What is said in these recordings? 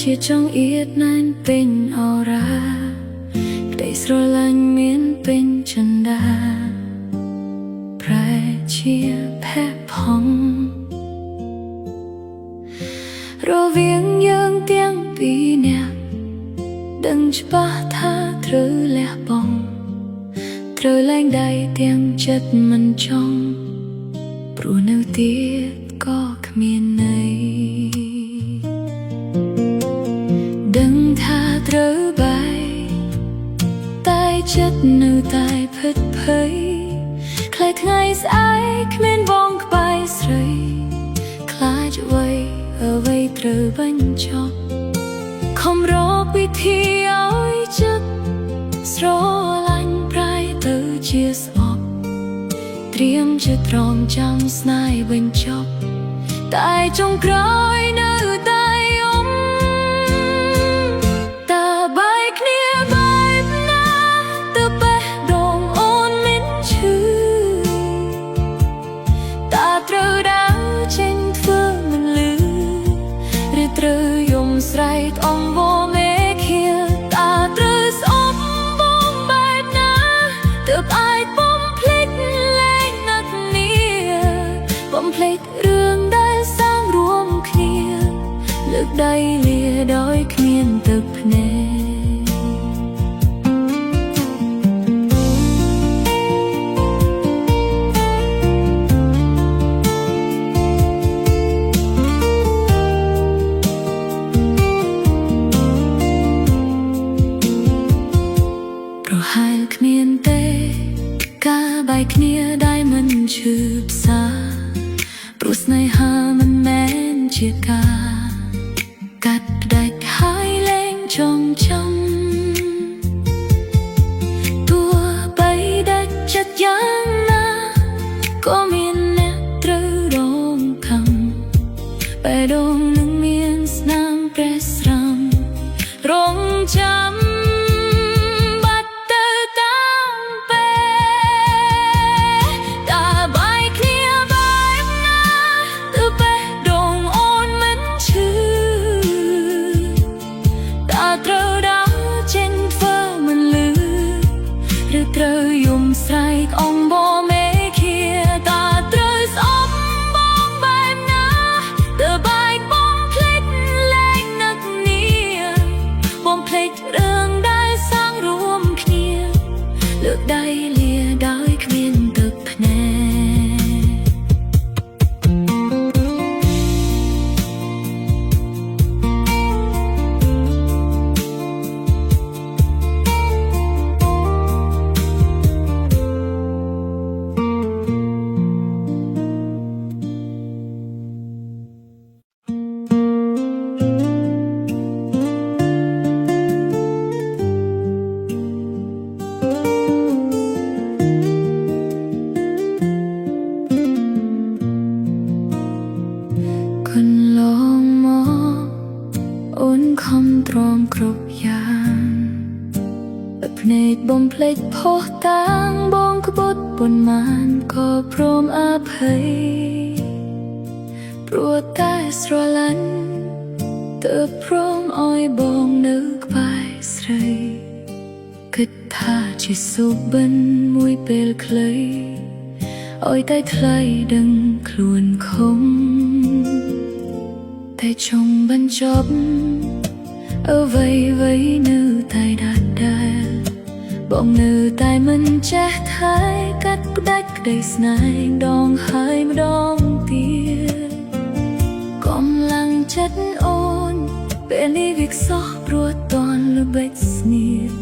ជាចង់អៀតណែនពេញអរ៉ាក្តីស្រឡាញ់មានពេញចិន្តាប្រែជាផែផង់រវាងយើងទាំងពីរនាក់ដឹងច្បាស់ថាត្រូវលះបង់ត្រូវលែងដៃទាំងចិត្តមិនចង់ព្រោះនៅទៀតក៏គ្មានន័យដឹងថាត្រូវបែកតែចិត្តនៅតែភិតភ័យខ្លាចថ្ងៃស្អែកគ្មានបងក្បែរស្រីខ្លាចអ្វីត្រូវបញ្ចប់ខំរកវិធីឲ្យចិត្តស្រឡាញ់ប្រែទៅជាស្អប់ត្រៀមជាត្រង់ចាំស្នេហ៍បញ្ចប់តែចុងក្រោយនៅតែយំតើបែកគ្នាបែបណាទៅបេះដូងអូនមិនឈឺតើត្រូវដើរចេញធ្វើមិនលឺឬត្រូវយំស្រែកអងវមេឃាតើត្រូវស្អប់បងបែបណាទើបអាចបំភ្លេចលែងនឹកនាបំភ្លេចរឿងដែលសាងរួមគ្នាលើកដៃលាដោយគ្មានទឹកភ្នែកប្រហែលគ្មានទេការបែកគ្នាដែលមិនឈឺផ្សាព្រោះស្នេហាមិនមែនជាការកាត់ផ្ដាច់ហើយលែងចងចាំទោះបីដាច់ចិត្តយ៉ាងណាក៏មានអ្នកត្រូវរងខំបេះដូងនឹងមានស្នាមប្រេះស្រាំរងចាំត្រូវយំស្រែកអងបមេឃាតើត្រូវស្អប់បងបែបណាទើបបែកបំភ្លេចលែងនឹកនាបំភ្លេចរឿងដែលសាងរួមគ្នាលើកដៃលាដោយគ្មានទឹកភ្នែកខំទ្រាំគ្រប់យ៉ាងភ្នែកបំភ្លេចផុសតាងបងក្បត់ប៉ុន្មានក៏ព្រមអភ័យព្រោះតែស្រឡាញ់ទើបព្រមឲ្យបងនៅក្បែរស្រីគិតថាជាសុបិនមួយពេលខ្លីឲ្យតែថ្លៃដឹងខ្លួនខំតែចង់បញ្ចប់អ្វីនៅតែដដែលបងនៅតែមិនចេះថែកាត់ផ្ដាច់ក្តីស្នេហ៍ដងហើយម្ដងទៀតកំឡាំងចិត្តអូនពេលនេះវាខ្សោះព្រោះតន់ល្បិចស្នៀត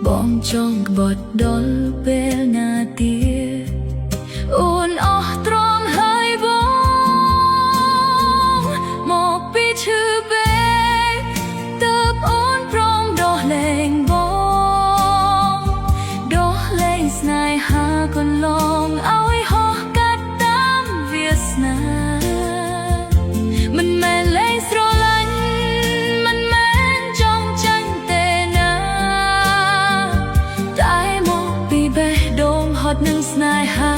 បងចង់ក្បត់ដល់ពេលណាទៀតអូនអស់ទ្រាំហើយបងមកពីឈឺស្នេហាកន្លងឲ្យហោះកាត់តាមវាសនាមិនមែនលែងស្រឡាញ់មិនមែនចង់ចាញ់ទេណាតែមកពីបេះដូងហត់នឹងស្នេហា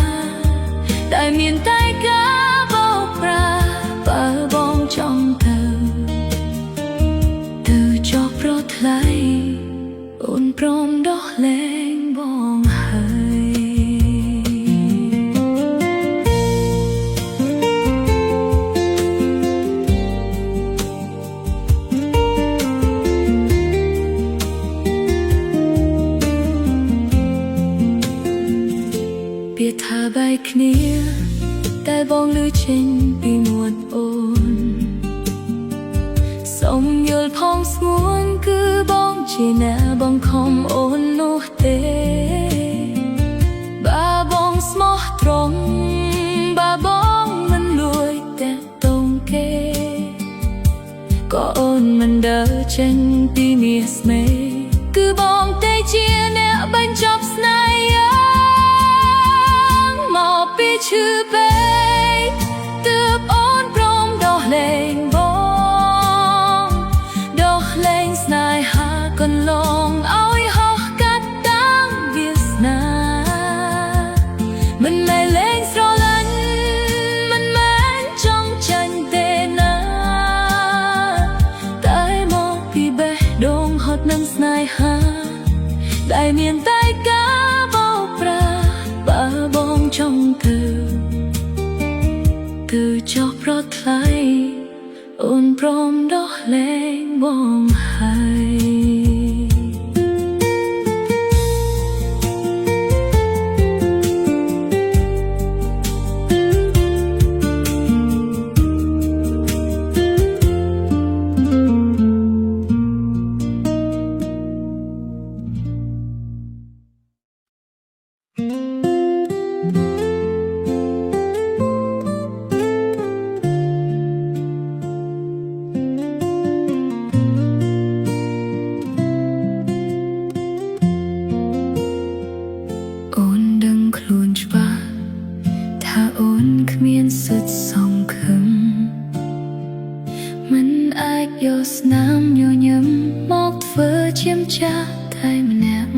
ដែលមានតែការបោកប្រាស់បើបងចង់ទៅ តែបងឮចេញពីមាត់អូនសូមយល់ផងស្ងួនគឺបងជាអ្នកបង្ខំអូននោះទេបើបងស្មោះត្រង់បើបងមិនលួចតែតងគេក៏អូនមិនដើរចេញពីមាសស្មេគឺបងតែជាអ្នកបញ្ចប់ស្នេហាមកពីឈឺពេកទើបអូនព្រមដោះលែងបងដោះលែងស្នេហាកន្លងឲ្យហោះកាត់តាមវាសនាមិនមែនលែងស្រឡាញ់មិនមែនចង់ចាញ់ទេណាតែមកពីបេះដូងហត់នឹងស្នេហាដែលមានតែការបោកប្រាស់បើបងចង់ទៅចោះប្រថ្លៃអូនព្រមដោះលែងបងហើយអូនគ្មានសិទ្ធិសង្ឃឹមមិនអាចយកស្នាមញញឹមមកធ្វើជាម្ចាស់តែម្នាក់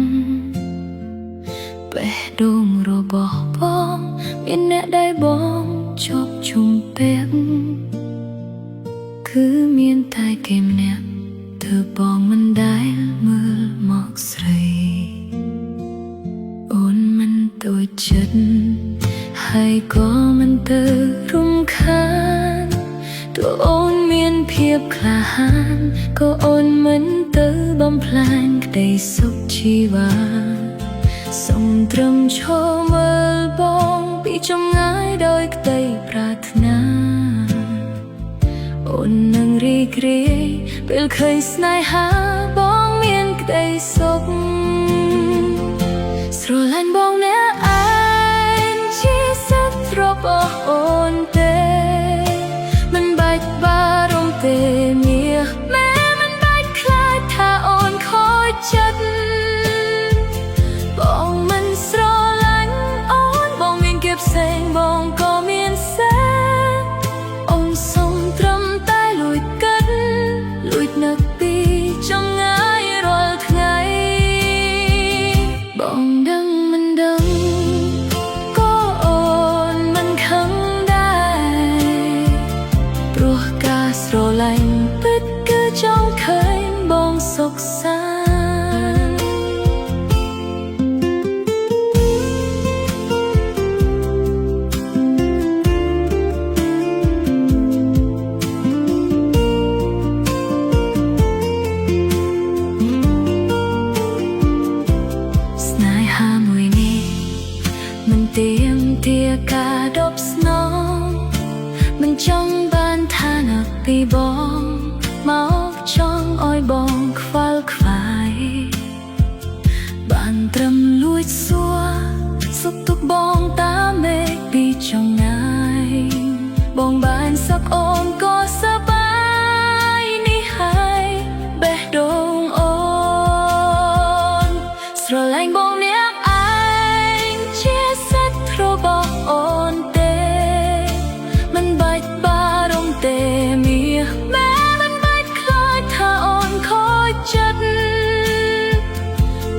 បេះដូងរបស់បងមានអ្នកដែលបងជាប់ជុំពាក់គឺមានតែគេម្នាក់ទើបបងមិនដែលមើលមកស្រីអូនមិនតូចចិត្តហើយក៏មិនទៅរំខានទោះអូនមានភាពក្លាហានក៏អូនមិនទៅបំផ្លាញក្តីសុខជីវ៉ាសូមត្រឹមឈរមើលបងពីចម្ងាយដោយក្តីប្រាថ្នាអូននឹងរីករាយពេលឃើញស្នេហាបងមានក្តីសុខស្រឡាញ់បងអ្នកឯងជាសិទ្ធិរបស់អូនទេមិនបាច់បារម្ភទេមាសម៉ែមិនបាច់ខ្លាចថាអូនខូចចិត្តបងមិនស្រឡាញ់អូនបងមានគេផ្សេងបងក៏មានសេអូនសុំត្រឹមតែលួចកាត់លួចនឹកពីចម្ងាយរាល់ថ្ងៃបងដឹងមិនដឹងក៏អូនមិនខឹងដែរព្រោះការស្រឡាញ់ពិតគឺចង់ឃើញបងសុខសាន្តទៀមទាការដប់ស្នងមិនចង់បានឋានៈពីបងមកចង់ឲ្យបងខ្វល់ខ្វាយបានត្រឹមលួចសួរសុខទុក្ខបងតាមមេឃពីចង្ងាយបងបានសឹកអូនក៏សប្បាយនេះហើយបេះដូងអូនស្រឡាញ់បងអ្នករបស់អូនទេមិនបាច់បារម្ភទេមាសម៉ែមិនបាច់ខ្លាចថាអូនខូចចិត្ត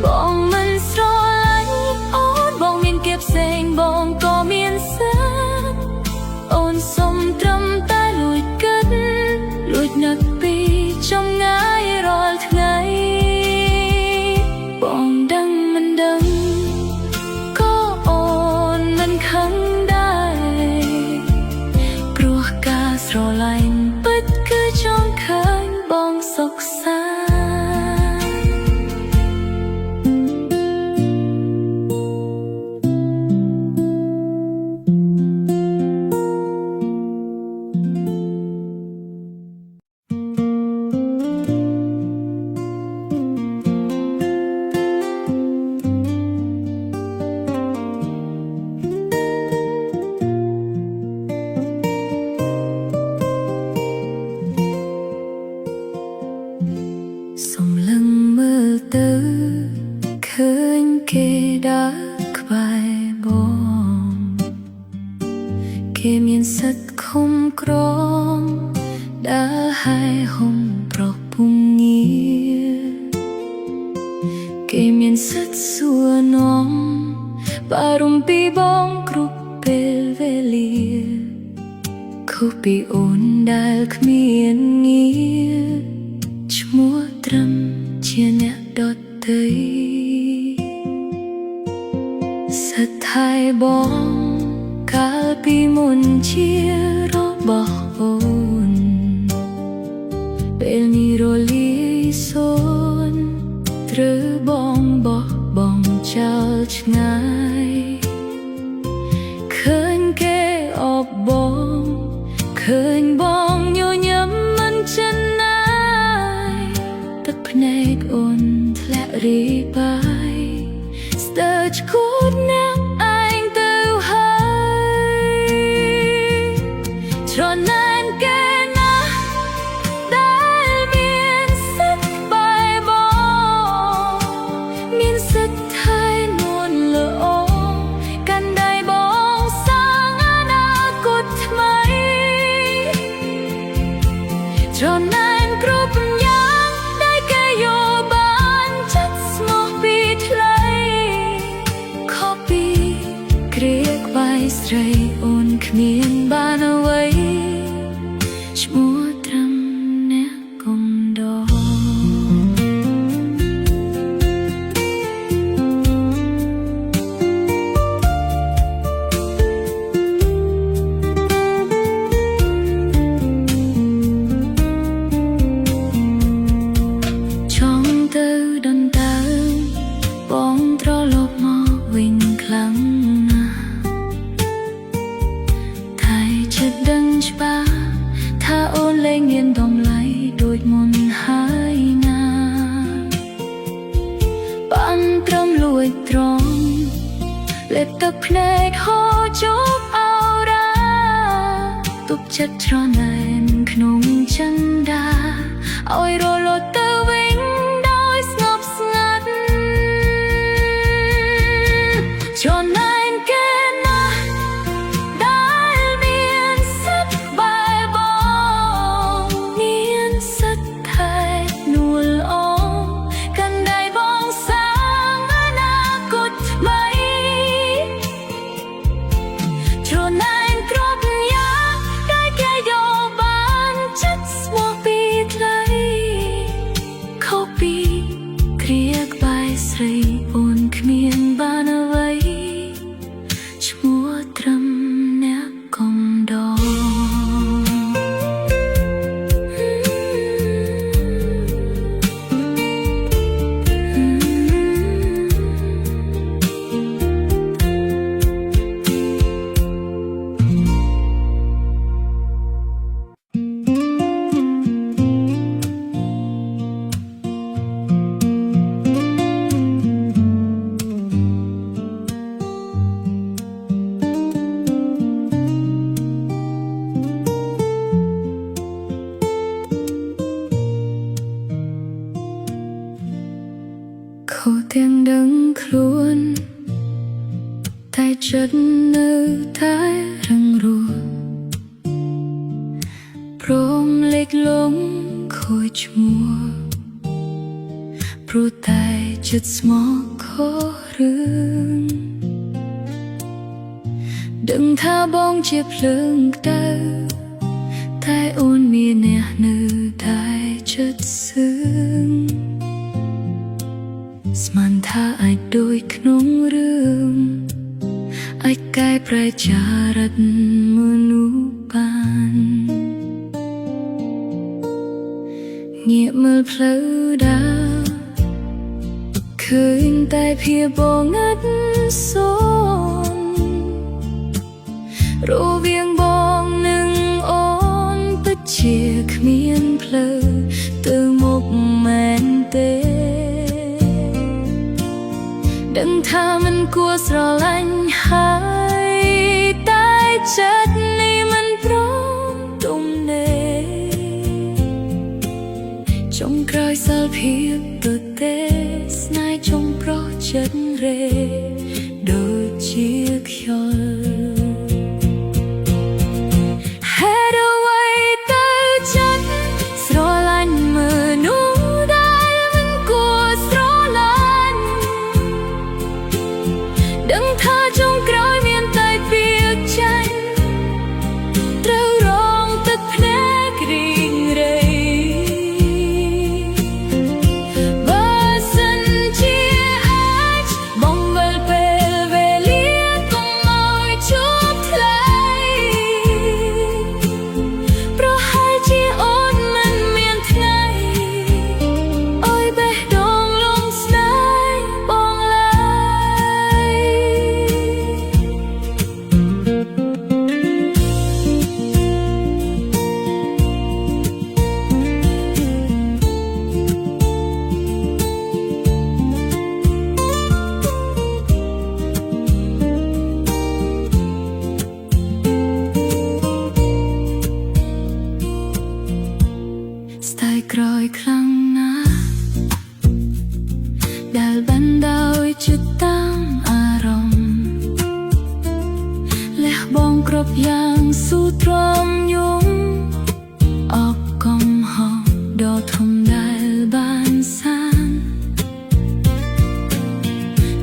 បងមិនស្រឡាញ់អូនបងមានគេផ្សេងបងក៏មានសិទ្ធិ គេមានសិទ្ធិឃុំក្រងដើរហើយហុំប្រុសពុំងារគេមានសិទ្ធិសួរនាំបារម្ភពីបងគ្រប់ពេលវេលាខុសពីអូនដែលគ្មានងារឈ្មោះត្រឹមជាអ្នកដទៃសិទ្ធិថែបងកាលពីមុនជារបស់អូនពេលនេះរលាយសូន្យត្រូវបងបោះបង់ចោលឆ្ងាយឃើញគេអបបងឃើញបងញញឹមមិនចិនណាយទឹកភ្នែកអូនធ្លាក់រីបាយស្ទើរឈួតណាស់ឯងទៅហើយច្រណែនគេណាស់ដែលមានសិទ្ធិបែបងមានសិទ្ធិថែនួនល្អកាន់ដៃបងសាងអនាគតថ្មីច្រណែនគ្រប់យ៉ាងដែលគេយកបានចិត្តស្មោះពីថ្លៃខុសពីគ្រាក្បែរស្រីអូនគ្មានបានអ្វីឈ្មោះត្រឹមអ្នកកុំដកចង់ទៅដណ្ដើមបងត្រឡប់មកវិញខ្លាំងណាស់តែចិត្តដឹងច្បាស់ថាអូនលែងមានតម្លៃដូចមុនហើយណាបានត្រឹមលួចត្រង់លេបទឹកភ្នែកហូរជោគអោរាទប់ចិត្តច្រណែនក្នុងចិន្តាឲ្យរលត់ទៅវិញដោយស្ងប់ស្ងាត់ច្រណែនគេណាស់ដែលមានសិទ្ធិបែបបងមានសិទ្ធិថែនួលអងកាន់ដៃបងសាងអនាគតថ្មីច្រណែនគ្រប់យ៉ាងដែលគេយកបានចិត្តស្មោះពីថ្លៃខុសពីគ្រាក្បែរស្រីអូនគ្មានបានអ្វីឈ្មោះត្រឹមអ្នកកុំដកខុសទាំងដឹងខ្លួនតែចិត្តនៅតែរឹងរូសព្រមលេចលងខូចឈ្មោះព្រោះតែចិត្តស្មោះខុសរឿងដឹងថាបងជាភ្លើងក្តៅតែអូនមានអ្នកនៅតែចិត្តសឿងស្មានថាអាចដូចក្នុងរឿងអាចកែប្រែចារិតមនុស្សបានងាកមើលផ្លូវដើរឃើញតែភាពបងងាត់សូន្យរវាងបងនិងអូនពិតជាគ្មានផ្លូវទៅមុខមែនទេដឹងថាមិនគួរស្រឡាញ់ហើយតែចិត្តនេះមិនព្រមទំនេរចុងក្រោយសាលភាពទៅទេស្នេហ៍ចុងប្រោះចិត្តរេដូចជាខ្យល់ យ៉ាងស៊ូទ្រាំយំអបកំហកដ៏ធំដែលបានសាន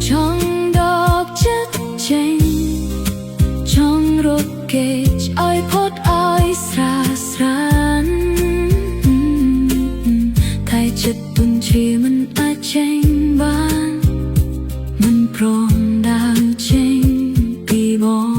ចង់ដកចិត្តចេញចង់រត់គេចឲ្យផុតឲ្យស្រាស្រានតែចិត្តទុនជាមិនអាចចេញបានមិនព្រមដើរចេញពីបង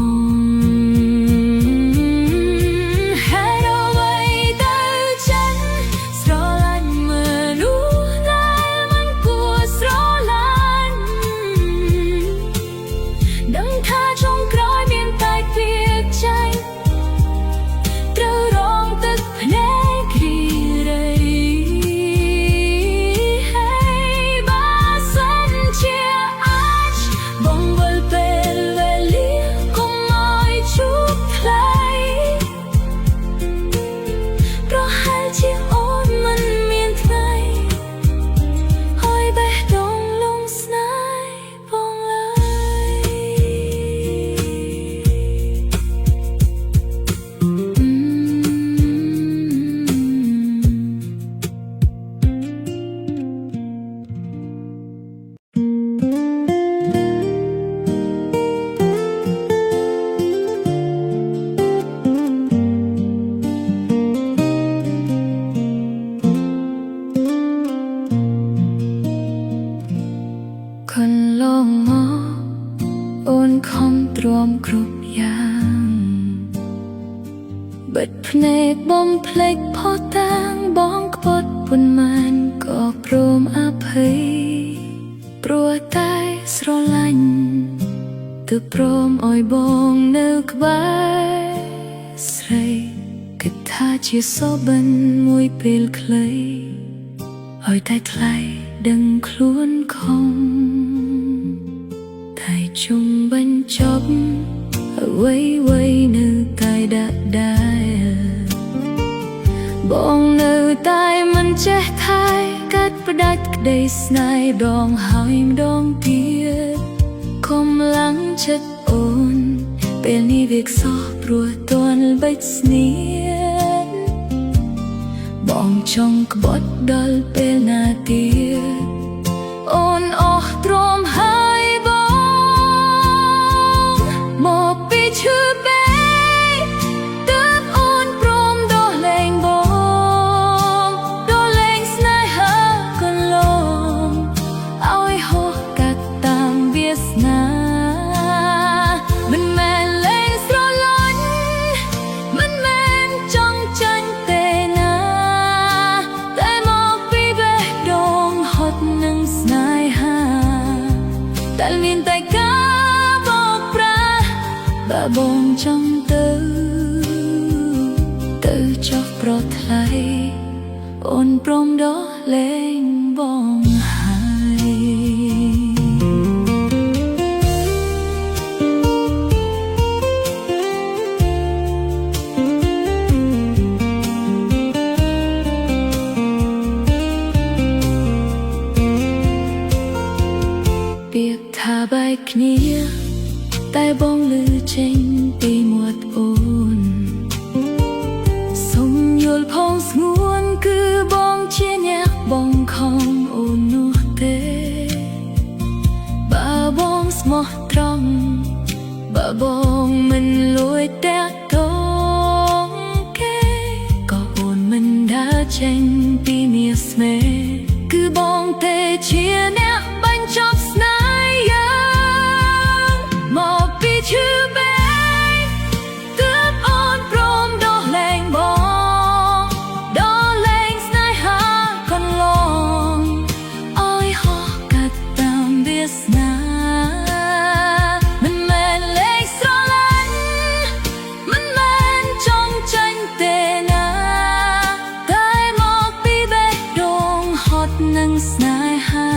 ទ្រាំគ្រប់យ៉ាងបិទភ្នែកបំភ្លេចផុសតាងបងខ្ពត់ប៉ុន្មានក៏ព្រមអភ័យព្រោះតែស្រឡាញ់ទើបព្រមឲ្យបងនៅក្បែរស្រីគិតថាជាសុបិនមួយពេលខ្លីឲ្យតែថ្លៃដឹងខ្លួនខំតែជុំបញ្ចប់អ្វីនៅតែដាក់ដែលបងនៅតែមិនចេះថែកាត់ផ្ដាច់ក្តីស្នេហ៍ដងហើយម្ដងទៀតខំឡើងចិត្តអូនពេលនេះវាខ្សោះព្រោះតន់បិទស្នៀនបងចង់ក្បត់ដល់ពេលណាទៀតអូនអស់ទ្រាំហើយមកពីឈឺពេកទើបអូនព្រមដោះលែងបងដោះលែងស្នេហាកន្លងឲ្យហោះកាត់តាមវាសនាមិនមែនលែងស្រឡាញ់មិនមែនចង់ចាញ់ទេណាតែមកពីបេះដូងហត់នឹងស្នេហាតែមានតែបើបងចង់ទៅចុះប្រថ្លៃអូនព្រមដោះលែងបងហើយពាក្យថាបែកគ្នាតែបងឮចេញពីមាត់អូនសុំយល់ផងស្ងួនគឺបងជាអ្នកបងខំអូននោះទេបើបងស្មោះត្រង់បើបងមិនលួចតាក់ទងគេក៏អូនមិនដើរចេញពីមាសស្នេហ៍គឺបងទេជាអ្នកបញ្ចប់ស្នេហ៍យើងមកពីឈឺពេកទើបអូនព្រមដោះលែងបងដោះលែងស្នេហាកន្លងឲ្យហោះកាត់តាមវាសនាមិនមែនលែងស្រឡាញ់មិនមែនចង់ចាញ់ទេណាតែមកពីបេះដូងហត់នឹងស្នេហា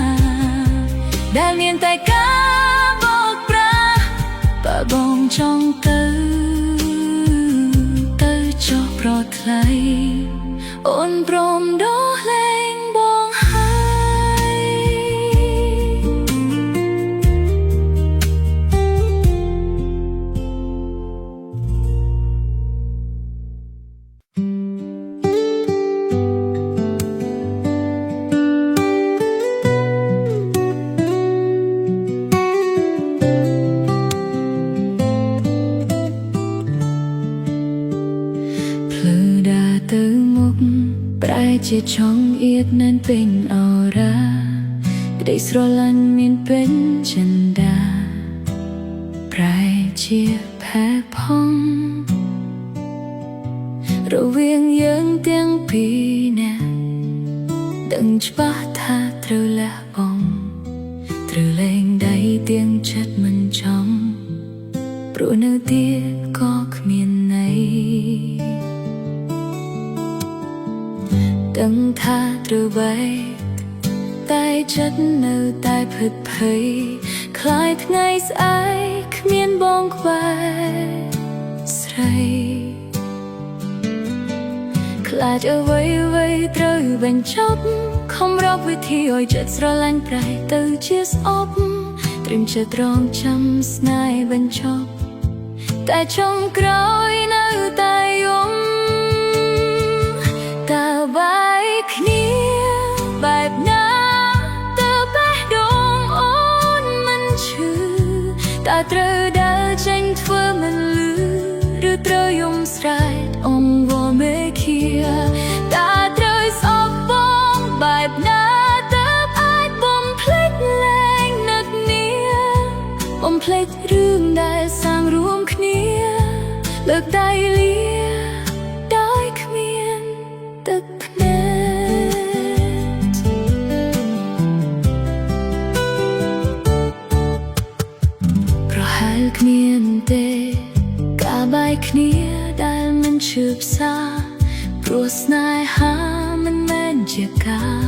ជាចង់អៀតនឹងពេញអរ៉ាក្តីស្រឡាញ់មានពេញចិន្តាប្រែជាផែផងរវាងយើងទាំងពីរនាក់ដឹងច្បាស់ថាត្រូវលះបង់ត្រូវលែងដៃទាំងចិត្តមិនចង់ព្រោះនៅទៀតក៏គ្មានន័យដឹងថាត្រូវបែកតែចិត្តនៅតែភិតភ័យคล้ายថ្ងៃស្អែកគ្មានបងក្បែរស្រីខ្លាចអ្វីត្រូវបញ្ចប់ខំរកវិធីឲ្យចិត្តស្រឡាញ់ប្រែទៅជាស្អប់ត្រៀមចិត្តរងចាំស្នេហ៍បញ្ចប់តែចុងក្រោយនៅតែយំតើបែកគ្នាបែបណាតើបេះដូងអូនមិនឈឺតើត្រូវដើរចេញធ្វើមិនលឺឬត្រូវយំស្រែកអងវល់មេឃាតើត្រូវស្អប់បងបែបណាតើអាចបំភ្លេចលែងនឹកនាបំភ្លេចរឿងដែលសាងរួមគ្នាលើកដៃលាដោយគ្មានទឹកភ្នែកប្រហែលគ្មានទេការបែកគ្នាដែលមិនឈឺផ្សាព្រោះស្នេហាមិនមែនជាការ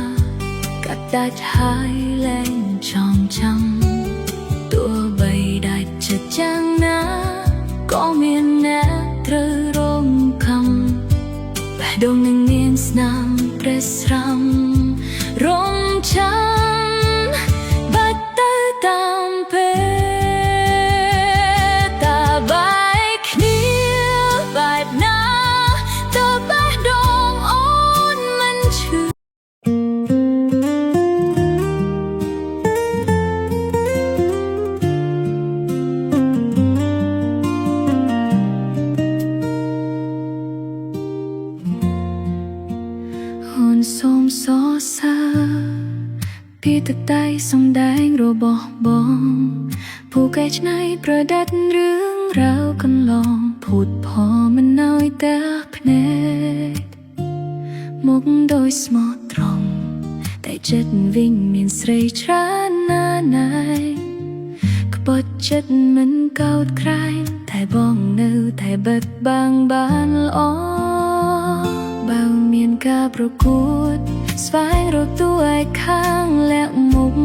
កាត់ដាច់ហើយលែងចងចាំទោះបីដាច់ចិត្តយ៉ាងណាក៏មានអ្នកត្រូវរងកម្មបេះដូងនឹងមានស្នាមប្រេះស្រាំរងចាំបាត់ទៅតាមពេលតើបែកគ្នាបែបណាតើបេះដូងអូនមិនឈឺអូនសូមសរសើរពីទឹកដៃសំដែងរបស់បងពូកែច្នៃប្រឌិតរឿងរ៉ាវកន្លងភូតផលមិនឲ្យតែភ្នែកមកដោយស្មោះត្រង់តែចិត្តវិញមានស្រីច្រើនណាស់ណែក្បត់ចិត្តមិនកោតក្រែងតែបងនៅតែបិទបាំងបានល្អបើមានការប្រកួតស្វែងរកតួឯកខាងលាក់មុខ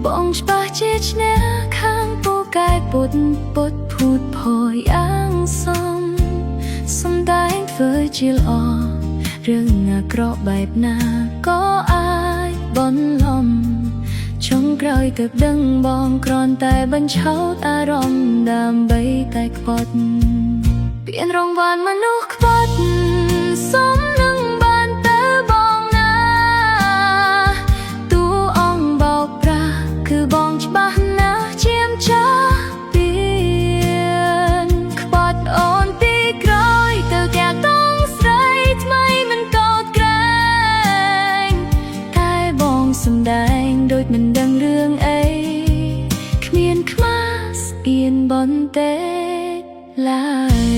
បងច្បាស់ជាឈ្នះខាងពូកែពុតភូតផយអាងសំដែងធ្វើជាល្អរឿងអាក្រក់បែបណាក៏អាចបន្លំចុងក្រោយទើបដឹងបងគ្រាន់តែបញ្ឆោតអារម្មណ៍ដើម្បីតែខ្វាត់ពានរង្វាន់មនុស្សខ្វាត់សមនឹងបានទៅបងណាតួអង្គបោកប្រាស់គឺបងច្បាស់ណាស់ជាមចាពីខ្វាត់អូនពីក្រោយទៅតាក់តងស្រីថ្មីមិនកោតក្រែងតែបងសំដែងដូចមិនដឹងរឿងអីគ្មានខ្មាស់ស្អៀនបន្តិចឡើយ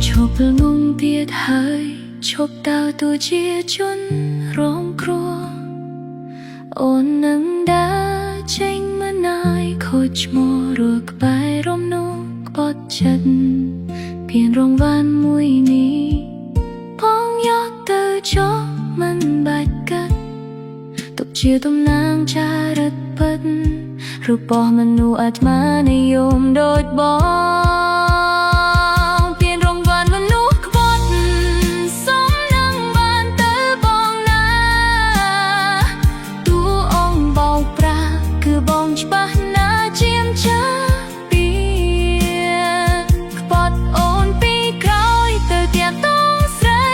ឈប់ងងទៀតហើយឈប់ដើរតួជាជនរងគ្រោះអូននឹងដើរចេញមិនឲ្យខូចឈ្មោះរកក្បែររំនោក្បត់ចិត្តពានរង្វាន់មួយនេះផងយកទៅចោលមិនបាច់កាត់ទុកជាតំណាងចារឹកពិតរបស់មនុស្សអាត្មានិយមដូចបងពានរង្វាន់មនុស្សក្បត់សមនឹងបានទៅបងណាតួអង្គបោកប្រាស់គឺបងច្បាស់ណាស់ជាមចាពីខ្បត់អូនពីក្រោយទៅតាក់តងស្រី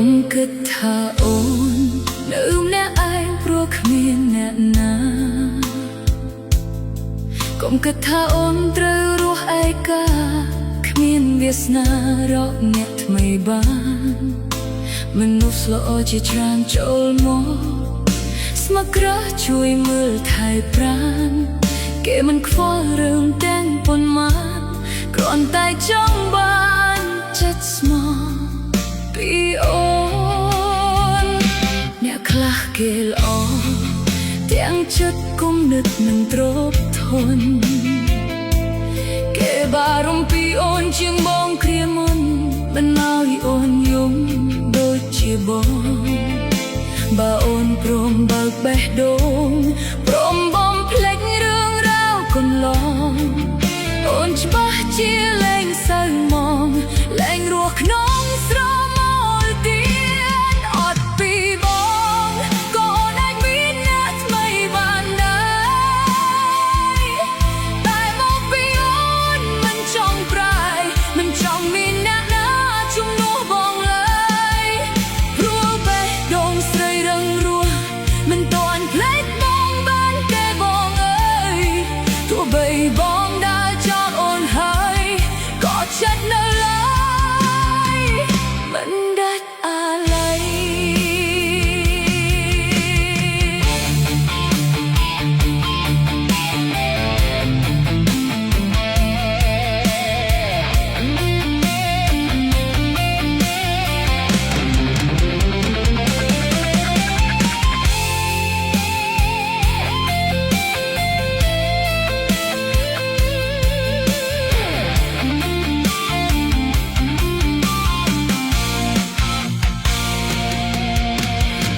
ុំគិតថាអូននៅម្នាក់ឯងព្រោះគ្មានអ្នកណាកុំគិតថាអូនត្រូវរស់ឯកាគ្មានវាសនារកអ្នកថ្មីបានមនុស្សល្អជាច្រើនចូលមកស្មោះក្រះជួយមើលថែប្រាណគេមិនខ្វល់រឿងទាំងប៉ុន្មានគ្រាន់តែចង់បានចិត្តស្មោះពីអូនអ្នកខ្លះគេល្អទាំងចិត្តគុំនឹកនឹងទ្រពធនគេបារម្ភពីអូនជាងបងគ្រាមុនមិនឲ្យអូនយំដូចជាបងបើអូនព្រមបើកបេះដូងព្រមបំភ្លេចរឿងរ៉ាវកន្លងអូនច្បាស់ជាលែងសៅមងលែងរស់ក្នុងស្រមោលទៀតអត់ពីបងក៏អូនអាចមានអ្នកថ្មីបានដែរតែមកពីអូនមិនចង់ប្រែមិនចង់មានអ្នកណាជំនួសបងឡើយព្រោះបេះដូងស្រីរឹងរស់មិនទាន់ភ្លេចបងបានទេបងអើយទោះបីបងដើរចោលអូនហើយក៏ចិត្តនៅឡើយមិនដាច់អាឡ័យ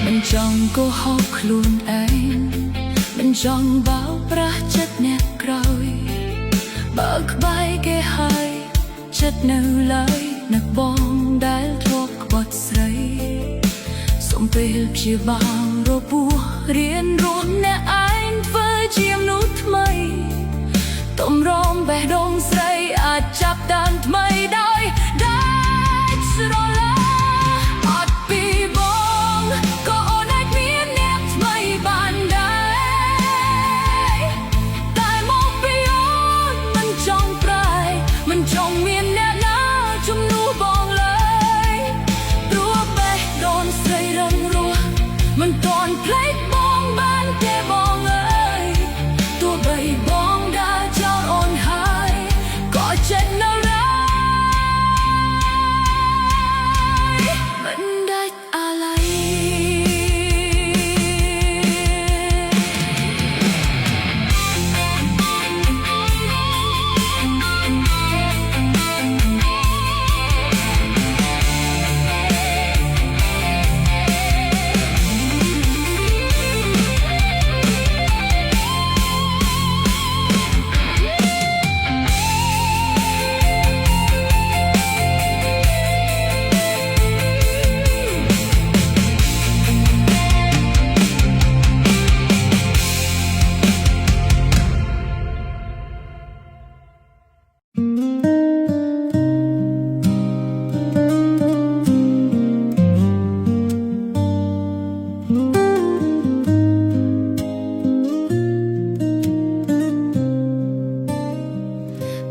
មិនចង់កុហកខ្លួនឯងមិនចង់បោកប្រាស់ចិត្តអ្នកក្រោយបើក្បែរគេហើយចិត្តនៅឡើយនឹកបងដែលធ្លាប់ក្បត់ស្រីសូមពេលព្យាបាលរបួសរៀនរស់អ្នកឯងធ្វើជាមនុស្សថ្មីទំរំបេះដូងស្រីអាចចាប់ដើមថ្មីដោយដាច់ស្រឡាអត់ពីបងក៏អូនអាចមានអ្នកថ្មីបានដែរតែមកពីអូនមិនចង់ប្រែមិនចង់មានអ្នកណាជំនួសបងឡើយព្រោះបេះដូងស្រីរឹងរស់មិនទាន់ភ្លេចបងបានទេបងអើយទោះបីបងដើរចោលអូនហើយក៏ចិត្តនៅឡើយមិនដាច់អាឡ័យ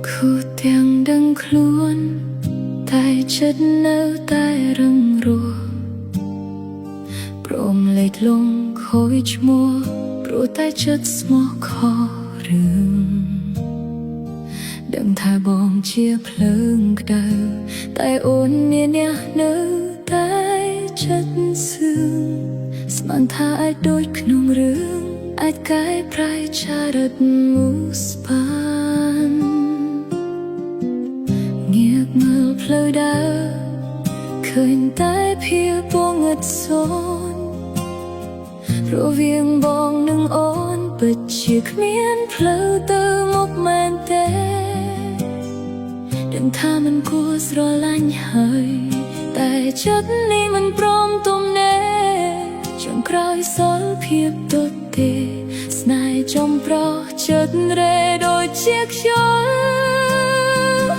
គូទាំងដឹងខ្លួនតែចិត្តនៅតែរឹងរូសព្រមលេចលងខូចឈ្មោះព្រោះតែចិត្តស្មោះខករឿងដឹងថាបងជាភ្លើងក្តៅតែអូនមានអ្នកនៅតែចិត្តសឿងស្មានថាអាចដូចក្នុងរឿងអាចកែប្រែចារិតមូស្បានងាកមើលផ្លូវដើរឃើញតែភាពពងឹតសូនរវាងបងនិងអូនពិតជាគ្មានផ្លូវទៅមុខមែនទេដឹងថាមិនគួរស្រឡាញ់ហើយតែចិត្តនេះមិនព្រមទំនេរចុងក្រោយសល់ភាពទទេស្នេហ៍ចំប្រោះចិត្តរេដូចជាខ្យល់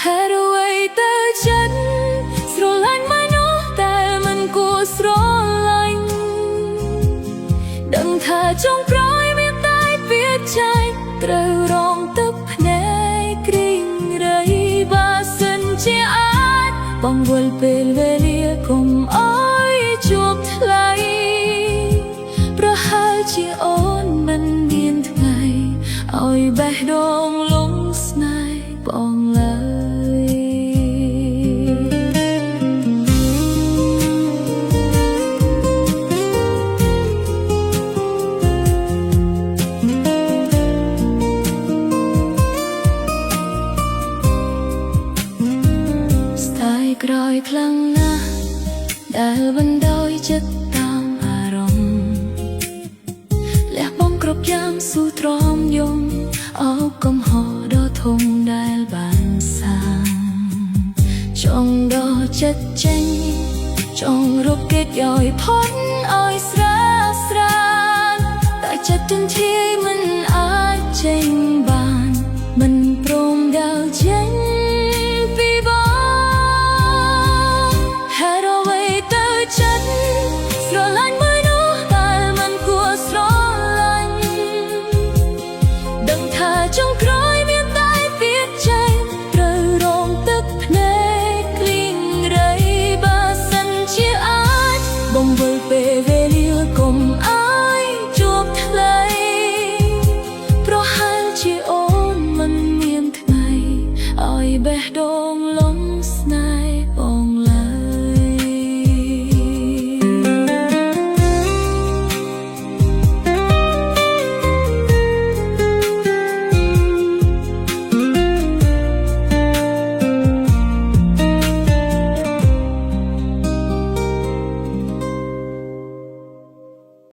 ហេតុអ្វីទៅចិត្តស្រឡាញ់មនុស្សតែមិន ចុងក្រោយមានតែពីใจត្រូវរងទឹកភ្នែកគ្រីងរៃបើសិនជាអាចបងវល់ពេលវេលាកុំអើយជួបថ្លៃប្រហែលជាអូនមិនមានថ្ងៃឲ្យបេះដូងលងស្នេហ៍បងឡើយក្រោយខ្លាំងណាស់ដែលបណ្ដោយចិត្តតាមអារម្មណ៍លះបង់គ្រប់យ៉ាងស៊ូទ្រាំយំអោបកំហុសដ៏ធំដែលបានសាងចង់ដកចិត្តចេញចង់រកគេចឲ្យផុតឲ្យស្រាលស្រានតែចិត្តទន្ធាយមិនអាចចេញបានមិនព្រមដើរចេញ